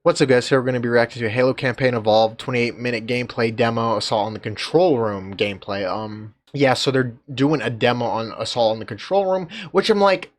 What's up, guys? Here we're going to be reacting to Halo Campaign Evolved 28-minute gameplay demo, Assault on the Control Room gameplay. Yeah, so they're doing a demo on Assault on the Control Room, which I'm like,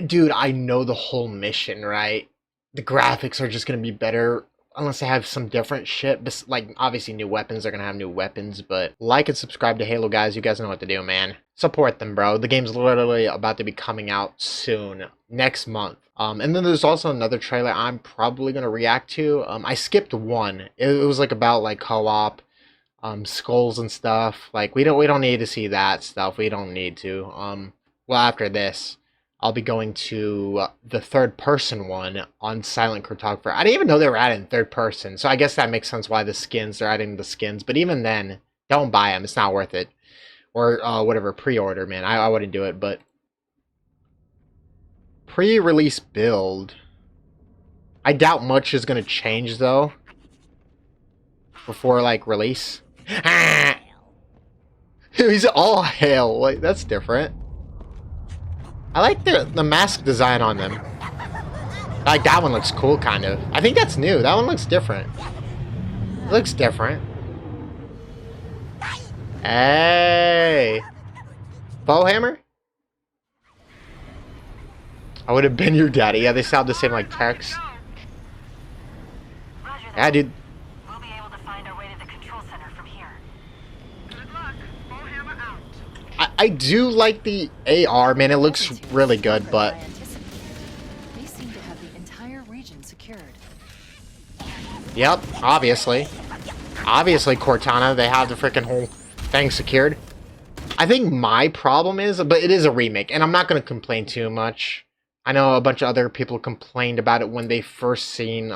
dude, I know the whole mission, right? The graphics are just going to be better unless they have some different shit. But like, obviously, new weapons are going to have new weapons. But like and subscribe to Halo, guys. You guys know what to do, man. Support them, bro. The game's literally about to be coming out soon, next month. And then there's also another trailer I'm probably going to react to. I skipped one. It was like about like co-op, skulls and stuff. Like we don't need to see that stuff. We don't need to. Well, after this, I'll be going to the third person one on Silent Cartographer. I didn't even know they were adding third person, so I guess that makes sense why they're adding the skins. But even then, don't buy them. It's not worth it. Or whatever, pre-order, man. I wouldn't do it, but pre-release build. I doubt much is gonna change though before like release. He's all hail. Like that's different. I like the mask design on them. Like that one looks cool, kind of. I think that's new. That one looks different. It looks different. Hey, Bowhammer. I would have been your daddy. Yeah, they sound the same like text. Yeah, dude. We'll be able to find our way to the control center from here. Good luck. Bowhammer out. I do like the AR, man. It looks really good, but They seem to have the entire region secured. yep, obviously. Obviously, Cortana, they have the freaking whole thing secured. I think my problem is, but it is a remake, and I'm not going to complain too much. I know a bunch of other people complained about it when they first seen,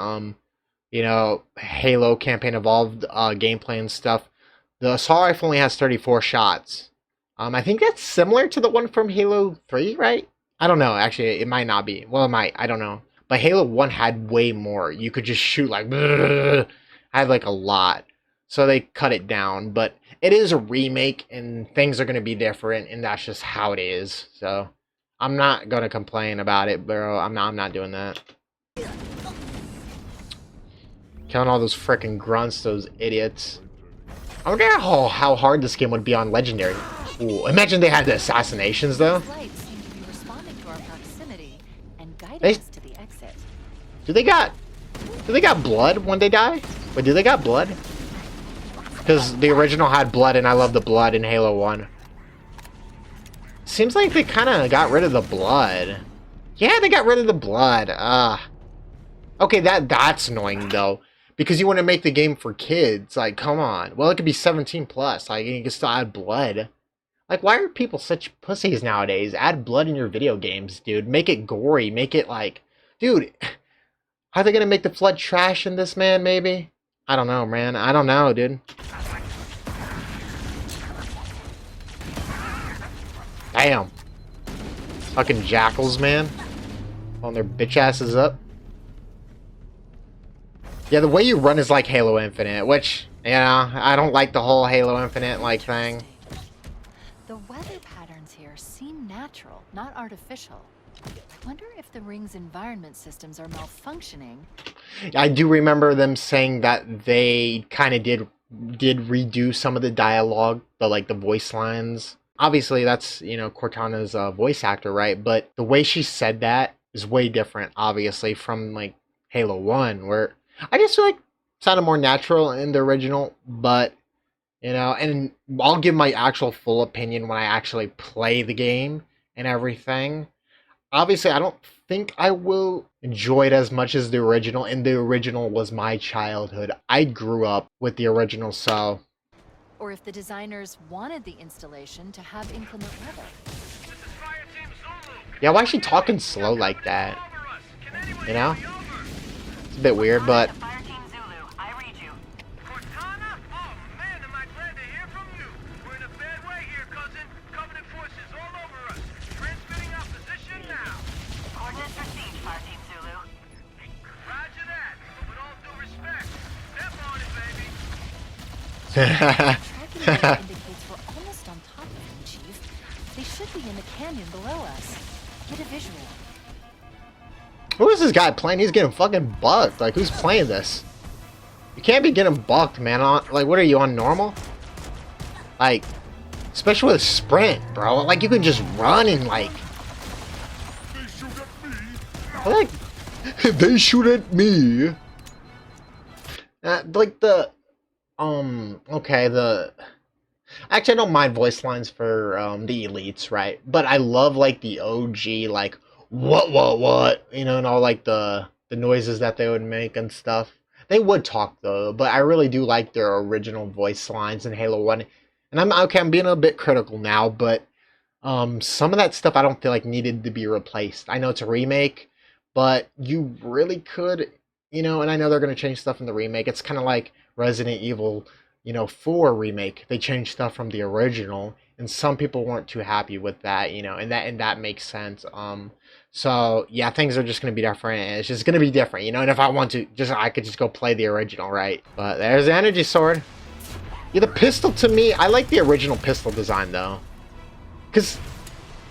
you know, Halo Campaign Evolved gameplay and stuff. The assault rifle only has 34 shots. I think that's similar to the one from Halo 3, right? I don't know. Actually, it might not be. Well, it might. I don't know. But Halo 1 had way more. You could just shoot like... I had like a lot. So they cut it down. But it is a remake, and things are going to be different, and that's just how it is. So... I'm not gonna complain about it, bro. I'm not doing that. Killing all those freaking grunts, those idiots. I wonder how hard this game would be on Legendary. Ooh, imagine they had the assassinations though. Lights seem to be responding to our proximity and guiding They- us to the exit. Do they got blood when they die? Wait, do they got blood? Because the original had blood, and I love the blood in Halo 1. Seems like they kind of got rid of the blood. Yeah, they got rid of the blood. Okay, that's annoying though, because you want to make the game for kids. Like, come on. Well, it could be 17 plus. Like, you can still add blood. Like, why are people such pussies nowadays? Add blood in your video games, dude. Make it gory. Make it like, dude. Are they gonna make the flood trash in this, man? Maybe. I don't know, man. I don't know, dude. Damn. Fucking jackals, man. On their bitch asses up. Yeah, the way you run is like Halo Infinite, which, you know, I don't like the whole Halo Infinite, like, thing. The weather patterns here seem natural, not artificial. I wonder if the ring's environment systems are malfunctioning. I do remember them saying that they kind of did redo some of the dialogue, the voice lines. Obviously, that's, you know, Cortana's voice actor, right? But the way she said that is way different, obviously, from, like, Halo 1, where I just feel like it sounded more natural in the original, but, you know, and I'll give my actual full opinion when I actually play the game and everything. Obviously, I don't think I will enjoy it as much as the original, and the original was my childhood. I grew up with the original, so... Or if the designers wanted the installation to have inclement weather. Yeah, why is she talking slow like that? You know? It's a bit weird, but... Fire Team Zulu, I read you. Cortana? Oh man, am I glad to hear from you. We're in a bad way here, cousin. Covenant forces all over us. Transmitting our position now. Coordinates received, Fire Team Zulu. Roger that. With all due respect, step on it, baby. Tracking data indicates we're almost on top of them, Chief. They should be in the canyon below us. Get a visual. Who is this guy playing? He's getting fucking bucked. Like, who's playing this? You can't be getting bucked, man. Like, what are you, on normal? Like, especially with sprint, bro. Like, you can just run and, like... Like, they shoot at me. Like, the... Okay, the... Actually, I don't mind voice lines for, the elites, right? But I love, like, the OG, like... What? You know, and all like the noises that they would make and stuff. They would talk though, but I really do like their original voice lines in Halo 1. And I'm being a bit critical now, but some of that stuff I don't feel like needed to be replaced. I know it's a remake, but you really could, you know, and I know they're going to change stuff in the remake. It's kind of like Resident Evil, you know, 4 remake. They changed stuff from the original, and some people weren't too happy with that, you know, and that makes sense. So yeah, things are just gonna be different, and it's just gonna be different, you know. And if I want to, I could just go play the original, right? But there's the energy sword. Yeah, the pistol to me, I like the original pistol design though, because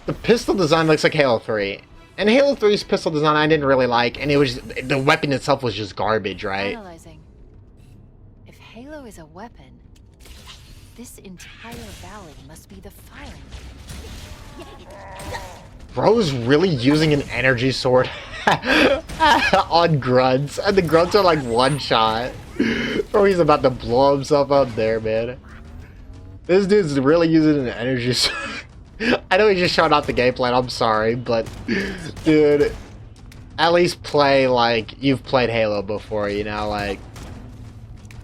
the pistol design looks like Halo 3, and Halo 3's pistol design I didn't really like, and it was the weapon itself was just garbage, right? Analyzing. If Halo is a weapon, this entire valley must be the firing. Bro's really using an energy sword on grunts, and the grunts are like one shot. Bro, he's about to blow himself up there, man. This dude's really using an energy sword. I know he just showed off the gameplay, I'm sorry, but dude, at least play like you've played Halo before, you know, like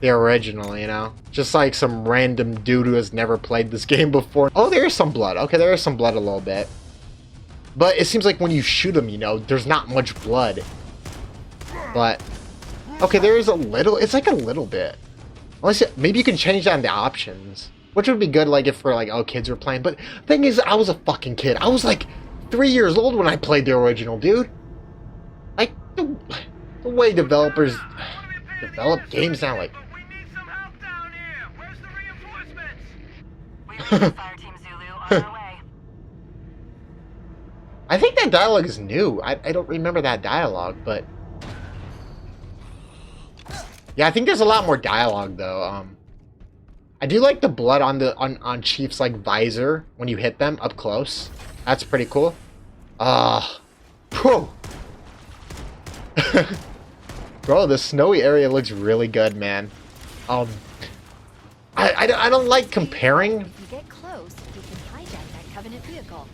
the original, you know? Just like some random dude who has never played this game before. Oh, there is some blood. Okay, there is some blood a little bit. But it seems like when you shoot him, you know, there's not much blood. But, okay, there is a little, it's like a little bit. Unless, maybe you can change that in the options. Which would be good, like, if for, like, oh, kids were playing. But, thing is, I was a fucking kid. I was, like, 3 years old when I played the original, dude. Like, the way developers develop games now, like... We need some help down here. Where's the reinforcements? We have Fire Team Zulu on our way. I think that dialogue is new. I don't remember that dialogue, but... Yeah, I think there's a lot more dialogue, though. I do like the blood on the on Chief's, like, visor when you hit them up close. That's pretty cool. Whew. Bro, the snowy area looks really good, man. I don't like comparing... If you get close, you can hijack that Covenant vehicle.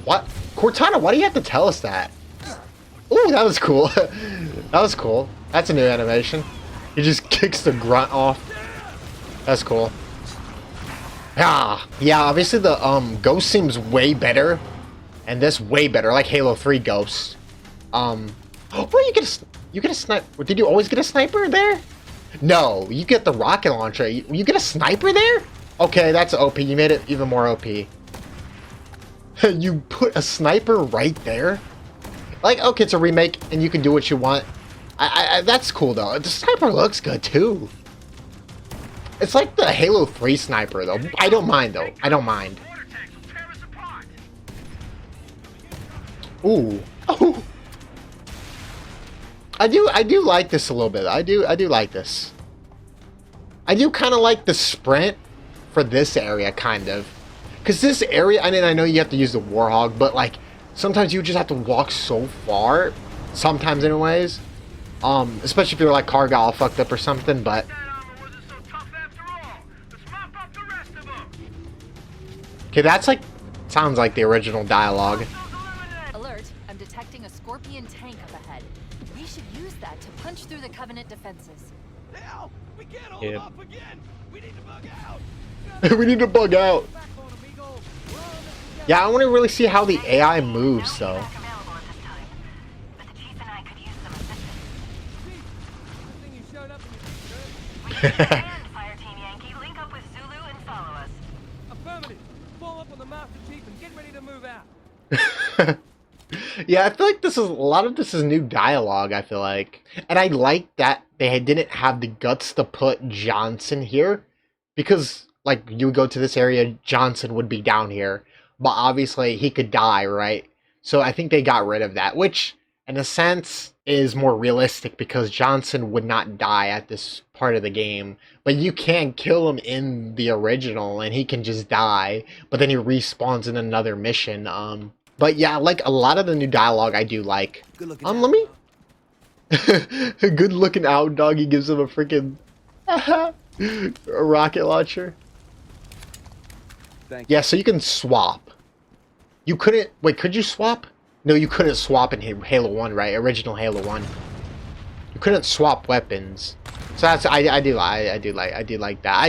What? Cortana, why do you have to tell us that? Ooh, that was cool. That was cool. That's a new animation. He just kicks the grunt off. That's cool. Yeah, obviously the Ghost seems way better. And this way better, like Halo 3 Ghost. Oh, you get a sniper. Did you always get a sniper there? No, you get the rocket launcher. You get a sniper there? Okay, that's OP. You made it even more OP. You put a sniper right there? Like, okay, it's a remake, and you can do what you want. That's cool, though. The sniper looks good, too. It's like the Halo 3 sniper, though. I don't mind, though. I don't mind. Water tanks will tear us apart. Ooh. Oh. I do like this a little bit. I do like this. I do kind of like the sprint for this area, kind of. Because this area, I mean, I know you have to use the Warhog, but, like, sometimes you just have to walk so far. Sometimes, anyways. Especially if you're, like, car got all fucked up or something, but... That armor wasn't so tough after all. Let's mop up the rest of them. Okay, that's, like, sounds like the original dialogue. Those eliminated. Alert, I'm detecting a Scorpion tank up ahead. We should use that to punch through the Covenant defenses. Hell, we can't hold Yep. off again. We need to bug out. We need to bug out. Back on, amigo. We're on this together. Yeah, I want to really see how the AI moves, though. Back available at this time, but the Chief and I could use some assistance. Chief, good thing you showed up in your big We need to land, Fire Team Yankee. Link up with Zulu and follow us. Affirmative. Fall up on the Master Chief and get ready to move out. Yeah, I feel like a lot of this is new dialogue, I feel like. And I like that they didn't have the guts to put Johnson here. Because, like, you would go to this area, Johnson would be down here. But obviously, he could die, right? So I think they got rid of that. Which, in a sense, is more realistic because Johnson would not die at this part of the game. But you can kill him in the original and he can just die, but then he respawns in another mission. But yeah, like a lot of the new dialogue I do like. Let me good looking out, dog. He gives him a freaking a rocket launcher. Yeah, so you can swap. You couldn't wait, could you swap? No, you couldn't swap in Halo 1, right? Original Halo 1. You couldn't swap weapons. So that's I do like that. I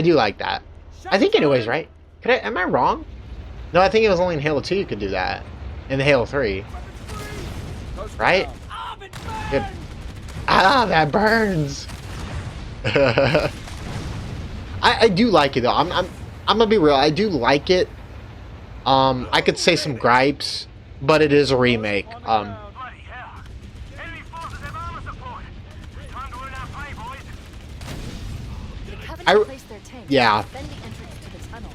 do like that. I think anyways, right? Am I wrong? No, I think it was only in Halo 2 you could do that. In Halo 3. Right? It, that burns. I do like it though. I'm gonna be real. I do like it. I could say some gripes, but it is a remake. Bloody hell. Enemy forces have armor support. Time to earn our pay, boys. The Covenant placed their tanks. Yeah. Defend the entrance to the tunnel.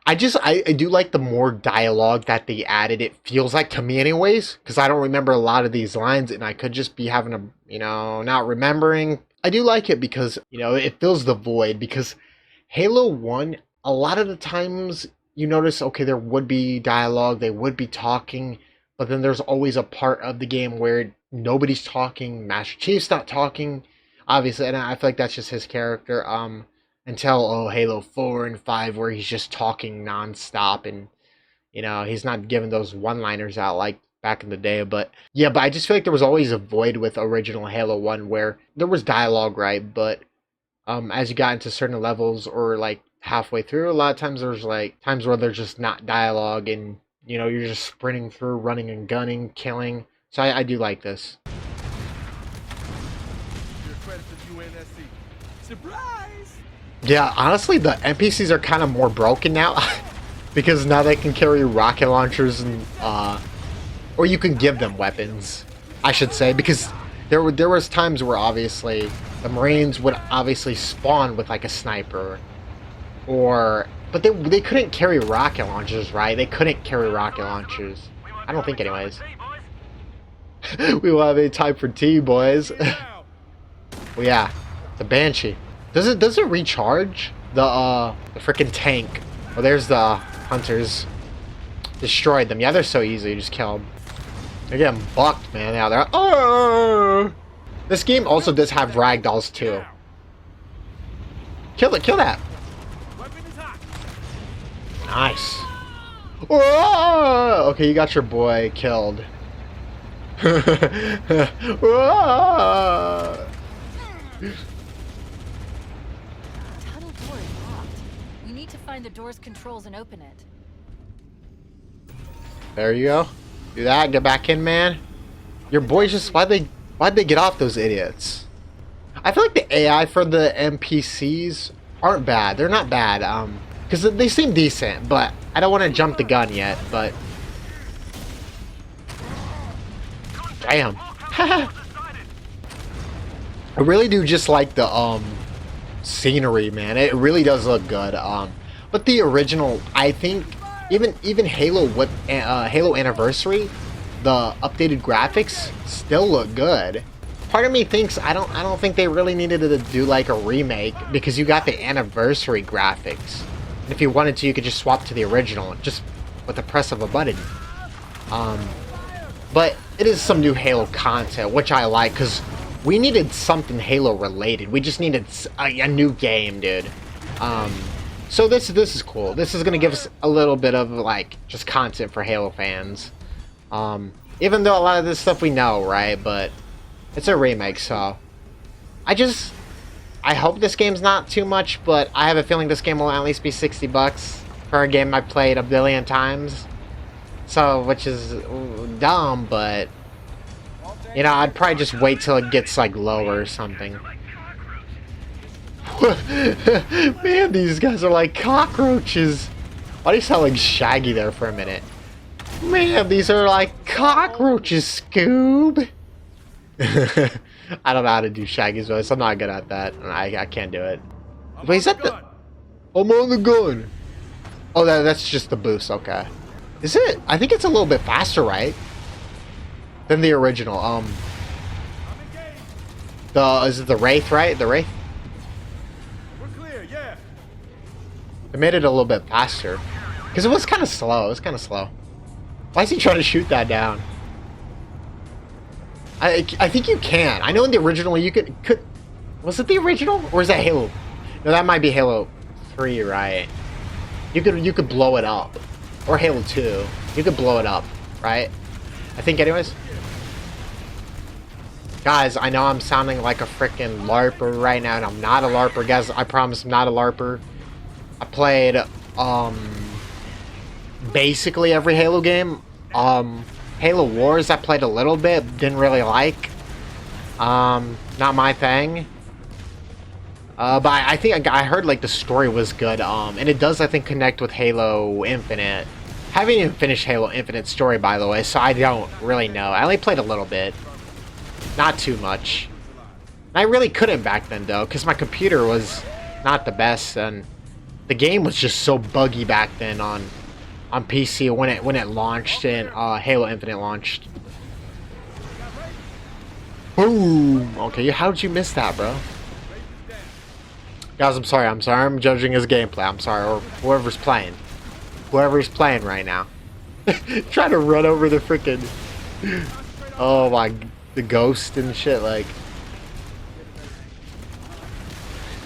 I do like the more dialogue that they added. It feels like to me anyways, because I don't remember a lot of these lines and I could just be having a, not remembering. I do like it because, it fills the void, because Halo 1, a lot of the times you notice, okay, there would be dialogue, they would be talking, but then there's always a part of the game where nobody's talking, Master Chief's not talking, obviously, and I feel like that's just his character, until Halo 4 and 5 where he's just talking nonstop and he's not giving those one-liners out like back in the day. But yeah, but I just feel like there was always a void with original Halo 1 where there was dialogue, right? But as you got into certain levels or like halfway through, a lot of times there's like times where there's just not dialogue and you're just sprinting through, running and gunning, killing. So I do like this. Surprise! Yeah, honestly, the NPCs are kind of more broken now because now they can carry rocket launchers and or you can give them weapons, I should say, because there was times where obviously the Marines would obviously spawn with like a sniper, but they couldn't carry rocket launchers, right? They couldn't carry rocket launchers. I don't think, anyways. We will have a time for tea, boys. Well, yeah, the Banshee. Does it recharge the freaking tank? Oh, there's the hunters. Destroyed them. Yeah, they're so easy. You just kill them. They're getting bucked, man. Now they're This game also does have ragdolls too. Kill it. Kill that. Nice. Oh, okay, you got your boy killed. Find the door's controls and open it. There you go. Do that. Get back in, man. Your boys just why'd they get off, those idiots? I feel like the AI for the NPCs aren't bad. They're not bad. Because they seem decent, but I don't want to jump the gun yet. But damn. I really do just like the scenery, man. It really does look good. But the original, I think, even Halo Halo Anniversary, the updated graphics still look good. Part of me thinks I don't think they really needed to do like a remake because you got the Anniversary graphics. And if you wanted to, you could just swap to the original just with the press of a button. But it is some new Halo content, which I like because we needed something Halo related. We just needed a new game, dude. So this is cool. This is gonna give us a little bit of like just content for Halo fans. Even though a lot of this stuff we know, right? But it's a remake, so I hope this game's not too much, but I have a feeling this game will at least be $60 for a game I played a billion times. So, which is dumb, but I'd probably just wait till it gets like lower or something. Man, these guys are like cockroaches. Why do you sound like Shaggy there for a minute? Man, these are like cockroaches, Scoob. I don't know how to do Shaggy's voice. I'm not good at that. I can't do it. Wait, is that the... I'm on the gun. Oh, that's just the boost. Okay. Is it? I think it's a little bit faster, right? Than the original. Is it the Wraith, right? The Wraith? We're clear, yeah. It made it a little bit faster. Because it was kind of slow. It was kind of slow. Why is he trying to shoot that down? I think you can. I know in the original you could... Was it the original? Or is that Halo? No, that might be Halo 3, right? You could blow it up. Or Halo 2. You could blow it up, right? I think anyways. Guys, I know I'm sounding like a freaking LARPer right now, and I'm not a LARPer, guys. I promise I'm not a LARPer. I played, basically every Halo game. Halo Wars I played a little bit, didn't really like. Not my thing. But I think I heard like the story was good, and it does, I think, connect with Halo Infinite. I haven't even finished Halo Infinite story, by the way, so I don't really know. I only played a little bit. Not too much. I really couldn't back then, though, because my computer was not the best, and the game was just so buggy back then on PC when it launched and Halo Infinite launched. Boom! Okay, how'd you miss that, bro? Guys, I'm sorry. I'm judging his gameplay. I'm sorry, or whoever's playing. Whoever's playing right now. Trying to run over the freaking... Oh my... The ghost and shit, like...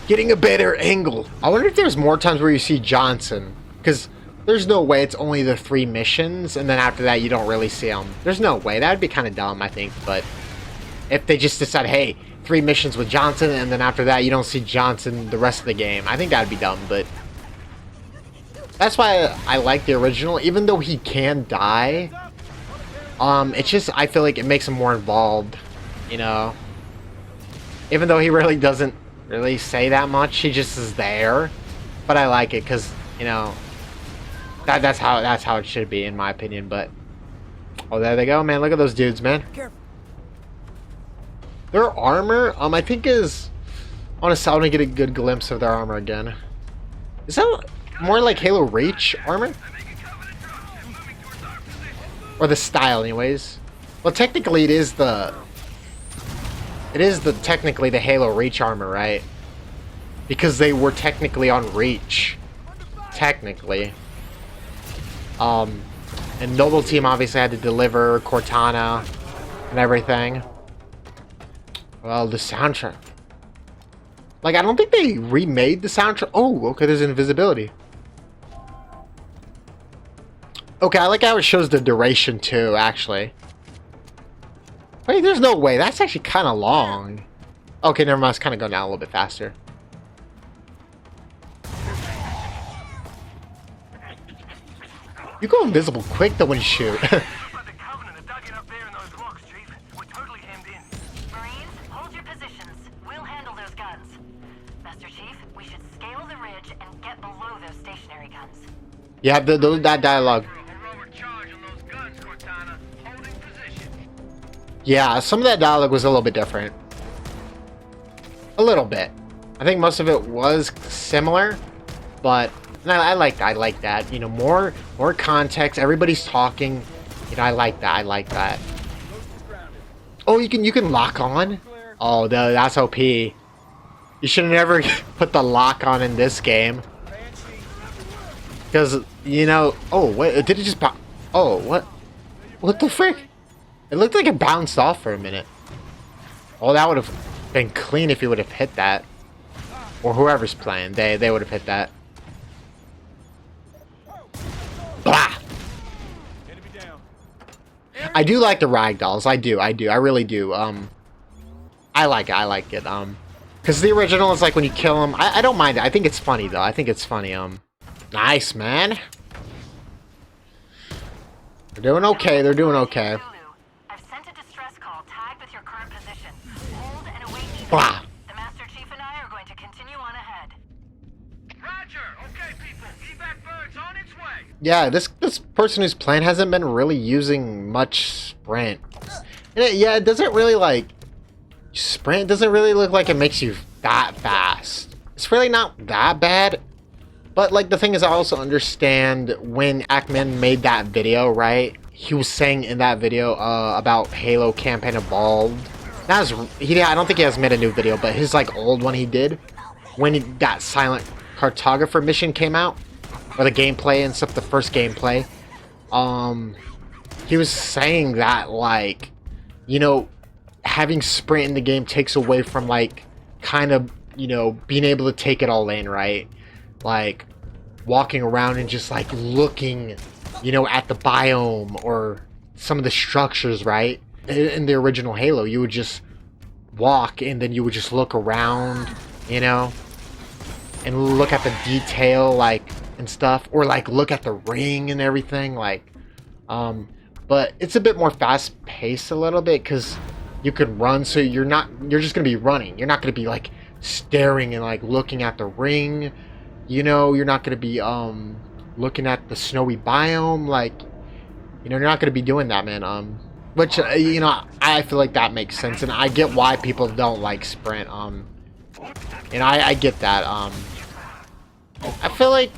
Getting a better angle. I wonder if there's more times where you see Johnson. Because there's no way it's only the 3 missions, and then after that you don't really see him. There's no way. That would be kind of dumb, I think, but... If they just decide, hey, 3 missions with Johnson, and then after that you don't see Johnson the rest of the game. I think that would be dumb, but... That's why I like the original, even though he can die. It's just, I feel like it makes him more involved, you know? Even though he really doesn't really say that much, he just is there. But I like it, because, you know, that's how it should be, in my opinion, but... Oh, there they go, man. Look at those dudes, man. Their armor, I think is... I want to get a good glimpse of their armor again. Is that more like Halo Reach armor? Or the style, anyways. Well, technically it is technically the Halo Reach armor, right? Because they were technically on Reach. Technically. And Noble Team obviously had to deliver Cortana and everything. Well, the soundtrack. Like, I don't think they remade the soundtrack. Oh, okay, there's invisibility. Okay, I like how it shows the duration too, actually. Wait, there's no way. That's actually kind of long. Okay, never mind. It's kind of going down a little bit faster. You go invisible quick though when you shoot. The Covenant are dug in up there in those rocks, Chief. We're totally hemmed in. Marines, hold your positions. We'll handle those guns. Master Chief, we should scale the ridge and get below those stationary guns. Yeah, that dialogue. Yeah, some of that dialogue was a little bit different. A little bit. I think most of it was similar, but I like that. You know, more context. Everybody's talking. You know, I like that. Oh, you can lock on. Oh, that's OP. You should have never put the lock on in this game. Because, you know... Oh, what? Did it just... Oh, what? What the frick? It looked like it bounced off for a minute. Oh, that would have been clean if you would have hit that. Or whoever's playing. They would have hit that. Blah! I do like the ragdolls. I do. I really do. I like it. Because the original is like when you kill them. I don't mind it. I think it's funny, though. I think it's funny. Nice, man. They're doing okay. They're doing okay. Zulu, I've sent a distress call tagged with your current position. Hold and await me. Blah. The Master Chief and I are going to continue on ahead. Roger. Okay, people. Evac bird's on its way. Yeah, this person who's playing hasn't been really using much sprint. And it doesn't really like sprint doesn't really look like it makes you that fast. It's really not that bad. But like the thing is, I also understand when Ackman made that video, right? He was saying in that video about Halo Campaign Evolved. That was I don't think he has made a new video, but his like old one he did when that Silent Cartographer mission came out, or the gameplay and stuff, the first gameplay. He was saying that, like, you know, having sprint in the game takes away from, like, kind of, you know, being able to take it all in, right? Like, walking around and just, like, looking, you know, at the biome or some of the structures, right? In the original Halo, you would just walk and then you would just look around, you know, and look at the detail, like, and stuff, or, like, look at the ring and everything, like, but it's a bit more fast-paced a little bit, because you could run, so you're just gonna be running. You're not gonna be, like, staring and, like, looking at the ring, you know. You're not gonna be, looking at the snowy biome, like, you know, you're not gonna be doing that, man, which, you know, I feel like that makes sense, and I get why people don't like sprint, and I get that, I feel like,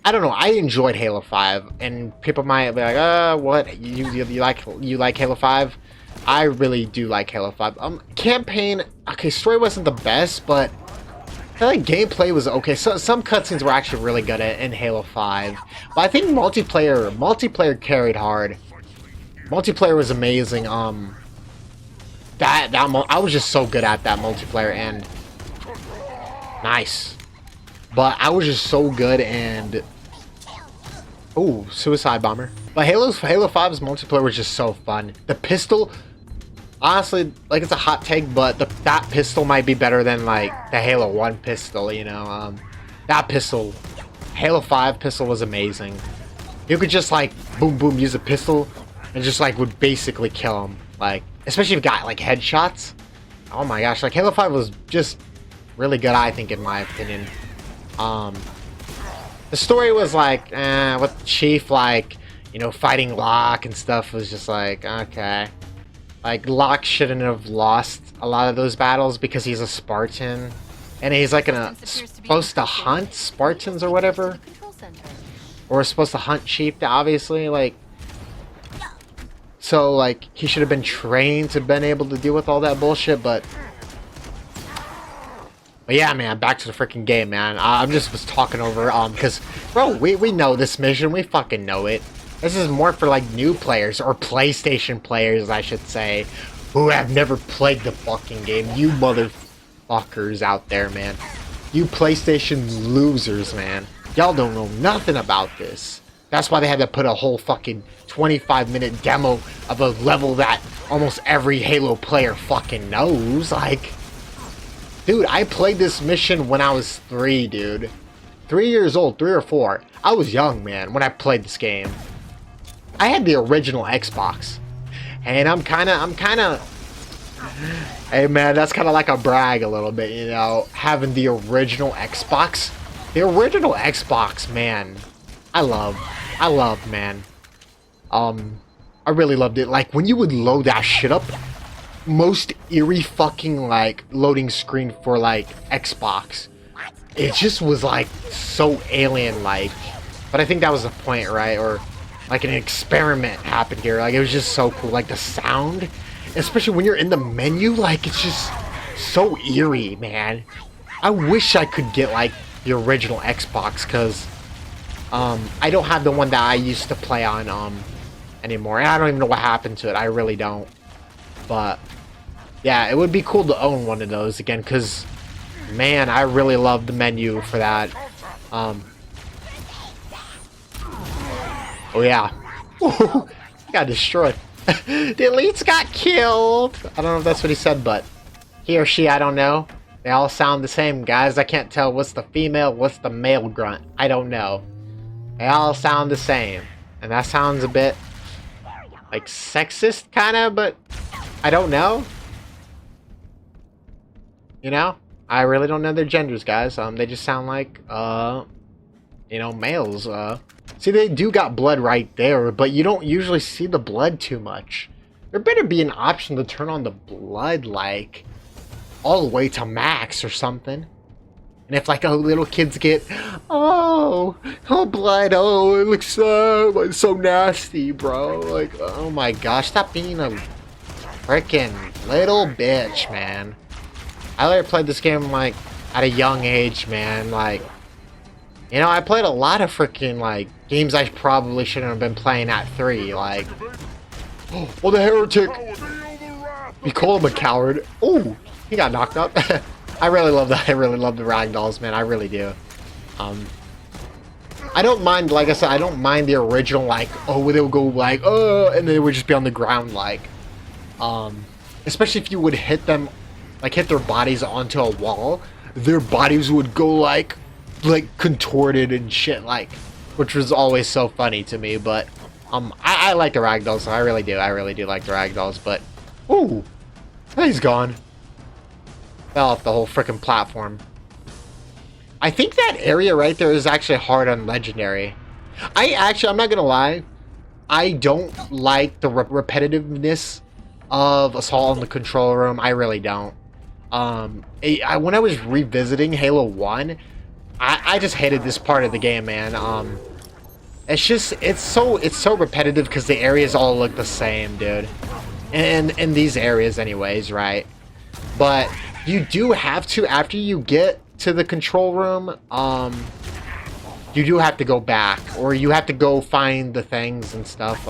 I don't know, I enjoyed Halo 5, and people might be like, what, you like Halo 5? I really do like Halo 5. Campaign, okay, story wasn't the best, but I feel like gameplay was okay. So some cutscenes were actually really good in Halo 5, but I think multiplayer carried hard. Multiplayer was amazing. I was just so good at that multiplayer, and nice. But I was just so good, and ooh, suicide bomber. But Halo 5's multiplayer was just so fun. The pistol, honestly, like, it's a hot take, but that pistol might be better than, like, the Halo 1 pistol, you know. That pistol, Halo 5 pistol was amazing. You could just, like, boom boom use a pistol and just, like, would basically kill him, like, especially if you got, like, headshots. Oh my gosh, like, Halo 5 was just really good, I think, in my opinion. The story was like, with Chief, like, you know, fighting Locke and stuff was just like, okay. Like, Locke shouldn't have lost a lot of those battles because he's a Spartan. And he's like supposed to hunt Spartans or whatever. Or supposed to hunt Chief, obviously, like. So, like, he should have been trained to been able to deal with all that bullshit, but yeah, man, back to the freaking game, man. I'm just was talking over, because, bro, we know this mission. We fucking know it. This is more for, like, new players, or PlayStation players, I should say, who have never played the fucking game. You motherfuckers out there, man. You PlayStation losers, man. Y'all don't know nothing about this. That's why they had to put a whole fucking 25-minute demo of a level that almost every Halo player fucking knows, like. Dude, I played this mission when I was 3, dude. 3 years old, 3 or 4. I was young, man, when I played this game. I had the original Xbox. And I'm kinda... Hey, man, that's kinda like a brag a little bit, you know? Having the original Xbox. The original Xbox, man. I love, man. I really loved it. Like, when you would load that shit up, most eerie fucking, like, loading screen for, like, Xbox. It just was, like, so alien-like. But I think that was the point, right? Or, like, an experiment happened here. Like, it was just so cool. Like, the sound, especially when you're in the menu, like, it's just so eerie, man. I wish I could get, like, the original Xbox, because I don't have the one that I used to play on anymore. And I don't even know what happened to it. I really don't. But yeah, it would be cool to own one of those again, because, man, I really love the menu for that. Oh yeah. Got destroyed. The elites got killed. I don't know if that's what he said, but he or she, I don't know. They all sound the same, guys. I can't tell what's the female, what's the male grunt. I don't know. They all sound the same. And that sounds a bit, like, sexist, kind of, but I don't know. You know? I really don't know their genders, guys. They just sound like, you know, males. See, they do got blood right there, but you don't usually see the blood too much. There better be an option to turn on the blood, like, all the way to max or something. And if like little kids get, oh blood, oh it looks so nasty, bro. Like, oh my gosh, stop being a freaking little bitch, man. I later played this game like at a young age, man. Like, you know, I played a lot of freaking like games I probably shouldn't have been playing at 3. Like, oh, the heretic. You call him a coward. Oh, he got knocked up. I really love that. I really love the ragdolls, man. I really do. I don't mind, like I said, I don't mind the original, like, oh, they'll go like, oh, and they would just be on the ground, like, especially if you would hit them, like, hit their bodies onto a wall, their bodies would go like contorted and shit, like, which was always so funny to me. But I like the ragdolls, so I really do like the ragdolls. But ooh, he's gone. Fell off the whole freaking platform. I think that area right there is actually hard on legendary. I'm not gonna lie, I don't like the repetitiveness of Assault on the Control Room. I really don't. When I was revisiting Halo 1, I just hated this part of the game, man. It's so repetitive because the areas all look the same, dude. And in these areas anyways, right? But you do have to, after you get to the control room, you do have to go back, or you have to go find the things and stuff.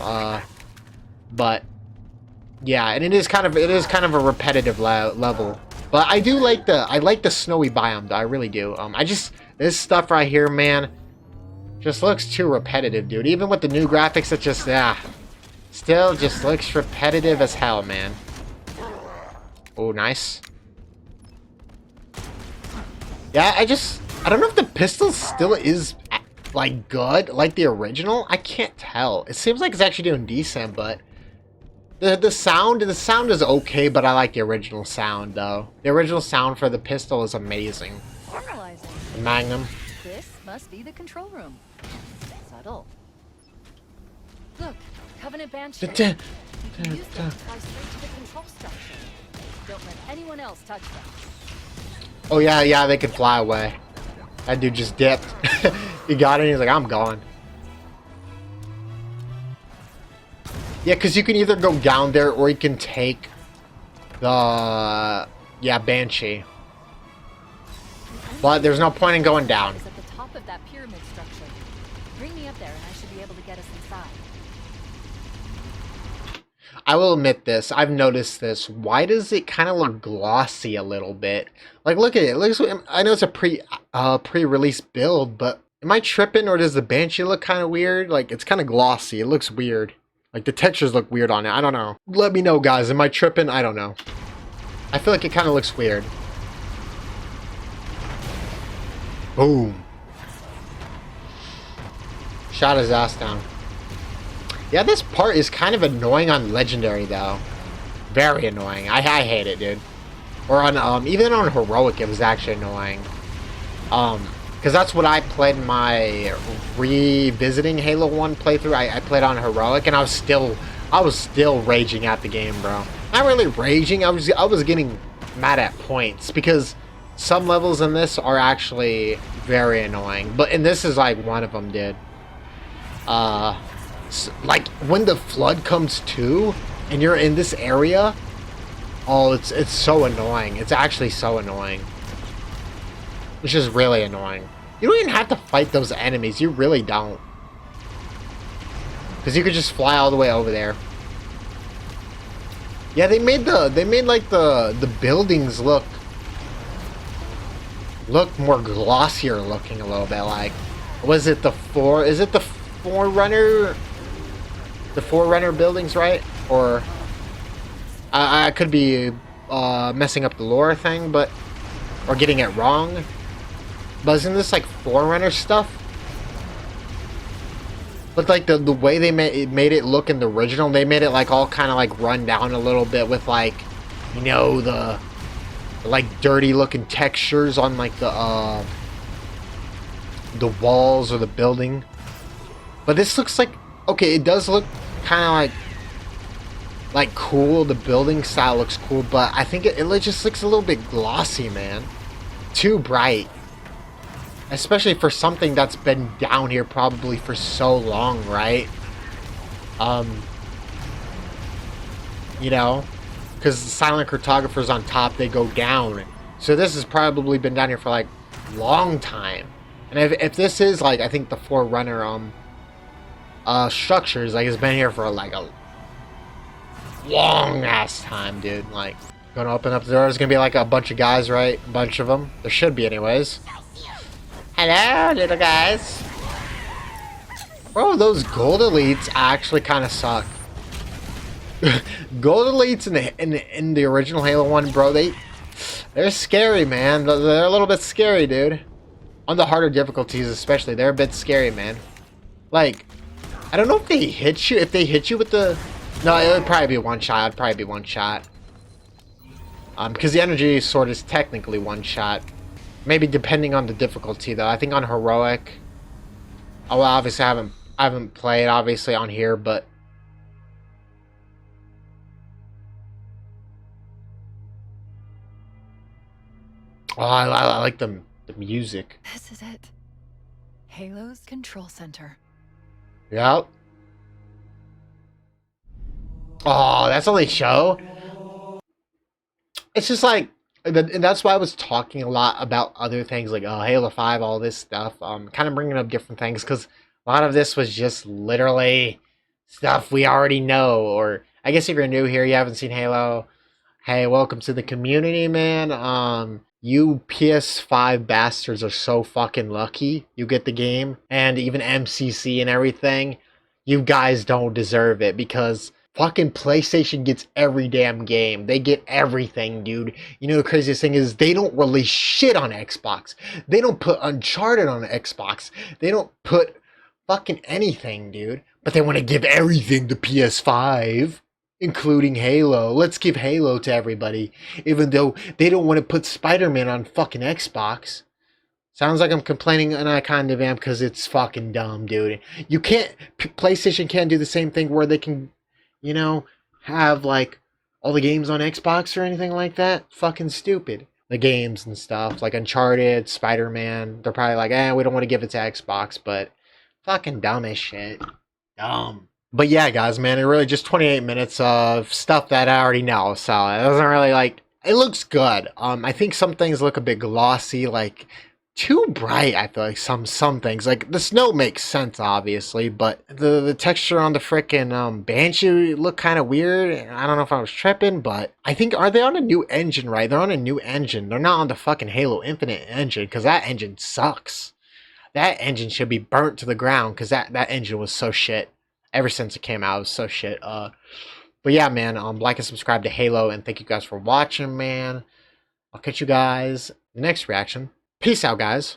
But yeah, and it is kind of a repetitive level. But I do like the snowy biome, though. I really do. This stuff right here, man, just looks too repetitive, dude. Even with the new graphics, it just still just looks repetitive as hell, man. Oh, nice. Yeah, I don't know if the pistol still is like good, like the original. I can't tell. It seems like it's actually doing decent, but the sound is okay. But I like the original sound, though. The original sound for the pistol is amazing. Analyzing. The Magnum. This must be the control room. Subtle. Look, Covenant Banshee. You can use them to fly straight to the control structure. Don't let anyone else touch them. Oh yeah, they could fly away. That dude just dipped. He got it and he's like, I'm gone. Yeah, because you can either go down there or you can take the Banshee. But there's no point in going down. At the top of that pyramid structure. Bring me up there and I should be able to get us inside. I will admit this. I've noticed this. Why does it kind of look glossy a little bit? Like, look at it. I know it's a pre-release build, but am I tripping, or does the Banshee look kind of weird? Like, it's kind of glossy. It looks weird. Like, the textures look weird on it. I don't know. Let me know, guys. Am I tripping? I don't know. I feel like it kind of looks weird. Boom. Shot his ass down. Yeah, this part is kind of annoying on Legendary, though. Very annoying. I hate it, dude. Or on, even on Heroic, it was actually annoying. Because that's what I played in my revisiting Halo 1 playthrough. I played on Heroic, and I was still raging at the game, bro. Not really raging, I was getting mad at points, because some levels in this are actually very annoying. And this is like one of them, dude. Like when the flood comes to and you're in this area, oh, it's so annoying. It's actually so annoying. It's just really annoying. You don't even have to fight those enemies. You really don't, because you could just fly all the way over there. Yeah, they made like the buildings look more glossier looking a little bit. Like, was it the Forerunner? The Forerunner buildings, right? Or I could be messing up the lore thing, or getting it wrong. But isn't this like Forerunner stuff? But like the way they made it look in the original, they made it like all kind of like run down a little bit with like, you know, the like dirty looking textures on like the walls or the building. But this looks like, okay, it does look kind of like cool. The building style looks cool, but I think it just looks a little bit glossy, man. Too bright. especially for something that's been down here probably for so long, right? You know, because silent cartographers on top, they go down. So this has probably been down here for like long time. And if this is like, I think the Forerunner structures, like, it's been here for like a long ass time, dude. Like, gonna open up the door. There's gonna be like a bunch of guys, right? A bunch of them. There should be, anyways. Hello, little guys. Bro, those gold elites actually kind of suck. Gold elites in the original Halo 1, bro, they're scary, man. They're a little bit scary, dude. On the harder difficulties especially, they're a bit scary, man. Like, I don't know if they hit you. If they hit you with the... No, it would probably be one shot. It'd probably be one shot. Because the energy sword is technically one shot. Maybe depending on the difficulty, though. I think on heroic... Oh, well, obviously I haven't played, obviously, on here, but... Oh, I like the music. This is it. Halo's control center. Yep. Oh, that's all they show? It's just like, and that's why I was talking a lot about other things like Halo 5, all this stuff. Kind of bringing up different things because a lot of this was just literally stuff we already know. Or I guess if you're new here, you haven't seen Halo, hey, welcome to the community, man. You PS5 bastards are so fucking lucky you get the game, and even MCC and everything. You guys don't deserve it because fucking PlayStation gets every damn game. They get everything, dude. You know the craziest thing is they don't release shit on Xbox. They don't put Uncharted on Xbox. They don't put fucking anything, dude. But they want to give everything to PS5. Including Halo. Let's give Halo to everybody. Even though they don't want to put Spider-Man on fucking Xbox. Sounds like I'm complaining, and I kind of am, because it's fucking dumb, dude. You can't... PlayStation can't do the same thing where they can, you know, have, like, all the games on Xbox or anything like that. Fucking stupid. The games and stuff, like Uncharted, Spider-Man, they're probably like, we don't want to give it to Xbox, but fucking dumb as shit. Dumb. But yeah, guys, man, it really just 28 minutes of stuff that I already know, so it doesn't really, like, it looks good. I think some things look a bit glossy, like, too bright, I feel like, some things. Like, the snow makes sense, obviously, but the texture on the frickin' Banshee look kind of weird. I don't know if I was tripping, but I think, are they on a new engine, right? They're on a new engine. They're not on the fucking Halo Infinite engine, because that engine sucks. That engine should be burnt to the ground, because that engine was so shit. Ever since it came out, it was so shit. But yeah, man, like and subscribe to Halo, and thank you guys for watching, man. I'll catch you guys in the next reaction. Peace out, guys.